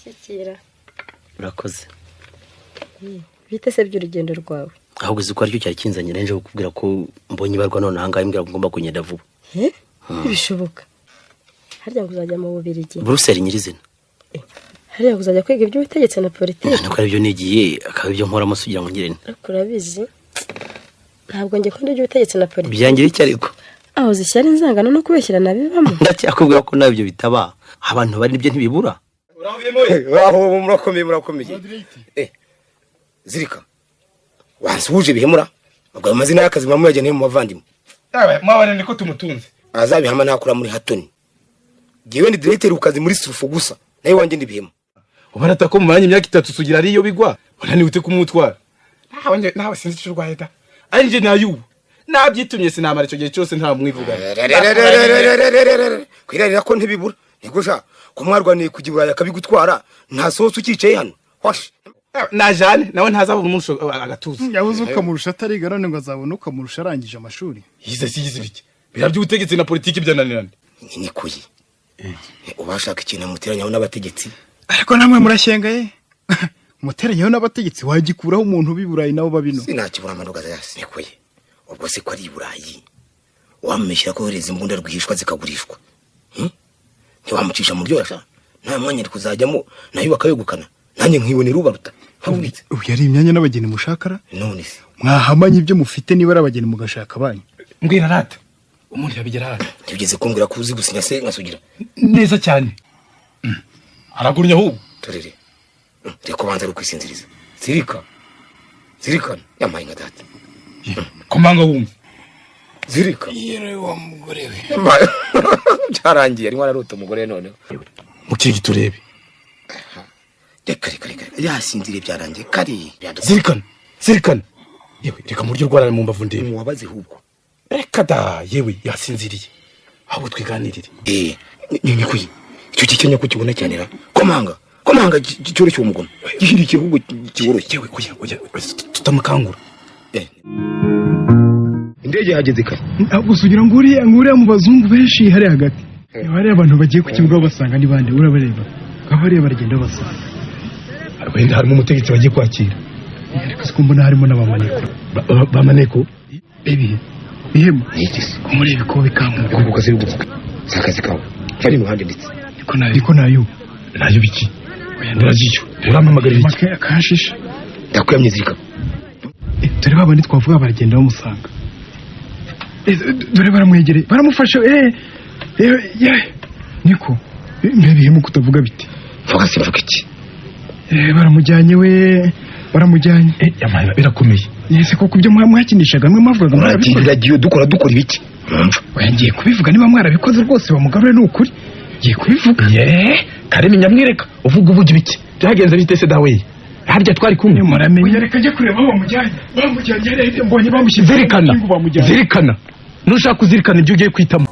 Shikira. Urakoze. Bite se by'urugendo rwawe? Ahubwo uzi ko aricyo cyari kinzanye nje kukubwira ko mbonye ibarwa none ahangahe mbwira ko ngomba kunyenda vuba. Bishoboka. Harya ngo uzajya mu Bubiligi. Brussels nyirizina. Harya ngo uzajya kwiga iby'ubutegetsi na politiki. Nako ari byo nigiye akaba ibyo nkora musugira ngo ngirene. Urabizi? Ntabwo ngiye kundi iby'ubutegetsi na politiki. Byangira iki ariko? Aho zishyara inzangano no kubeshyirana bibamo. Ndacyakubwira ko nabyo bitaba. Abantu bari nibyo ntibibura. Aho murakomeye. Zirika. Wasuje bihemura. Bagwa amazina y'akazi mamuyajye ne mu bavandimwe. Mwabane niko tumutunze. Azabihama nakura muri hatoni. Giwe ndi directeur ukazi muri surufu gusa. Nayo wanje ndibihema. Ubarata ko mumanye imyaka 3 sugira ariyo bigwa. Urani ute kumutwara. Nawe sinzi cyo rwaheta. Ari nje nayu. Nabyitumye sinamara cyo gihe cyose nta mwivuga. Kwirarira ko ntibibura. Nigusha ko mwarwaniye kugibura akabigutwara nta soso ukicaye hano. Hosh. Najane nawe ntazaba umusho agatuza. Yabuze ukamurusha atariga none ngo azabona ukamurusha arangije amashuri. Yize biki. Birabyo ubutegetsi na politiki byananirana. Ni kuyi. Ubashaka ikintu muteranyaho n'abategetsi. Ariko namwe murashyengaye. Muteranyaho n'abategetsi wagikuraho umuntu biburayi nabo babino. Sinakibura amanuka yasi kuyi. Ubwo se ko ari burayi. Wameshyira ko hereza imbunda rwihishwa zikagurishwa. Ntiwamucisha mu ryoshya. Nta mwanya kuzajyamo nayo bakayegukana. Nanjye nkibonera ubaruta. Habunitse. Yari imyanya n'abageni mushakara? None se. Mwahamanye ibyo mufite niba abageni mugashaka banyu. Mbwira rata. Umuntu yabigera hano. Tugeze kumbwira ko uzi gusinya se nkasugira. Neza cyane. Aragurunya hu. Torere. Reko banza rukwisinziriza. Zirika. Yamaye nka data. Komanga wumva. Zirika. Yere wa mugore we. Cyarangiye ari wararota umugore none. Mukiri giturebe. Reka. Yasinzire byarangiye kari. Zirikana. Yewe reka mu ryo rwarare mu mbavu ndebe. Wabaze hubwo. Reka da yewe yasinziriye. Aho twiganirire. Ni kuyi. Icyo kikenya ko kibona cyanera. Komanga cyore cyo umugono. Gihirike hubwo kiboroshye. Yewe kuya tutamukangura. Indege hageze kare. Gusugira ngo uriya mu bazungu benshi hari hagati. Bari abantu bagiye ku kibuga basanga ni bande urabareba. Gabareba baragenda basanga. Wenda harimo umutegetsi bagiye kwakira. Ariko sikumbona harimo n'abamaneko. Bamaneko? Bihema. Kumureba ko bikamwe. Kuko kazi gufuka. Sakazi kawe. Kari muhande nditse. Niko nayo. Nayo biki? Nduraziyo. Turamamagara biki? Make akashisha. Ndakwamye Zirika. Dore babandi twavuga baragenda bamusanga. Dore baramwegereye. Baramufasha. Niko. Mbebihemu kutavuga biti. Vuga se bavuga iki? Baramujyanye. Yamaye birakomeye. Yese ko kubyo mwakinishaga mwe mavuga mwarabikora dukora ibiki? Ngiye kubivuga niba mwarabikoze rwose bamugarure n'ukuri. Ngiye kubivuga. Kareme nyamwireka uvuga ibiki? Byagenze bite se dawe? Harya twari kumwe muramenye. Reka je kureba aho bamujyanye rero mbonye bamushyize. Zirikana. Nushaka kuzirikana ibyo ugiye kwitamo.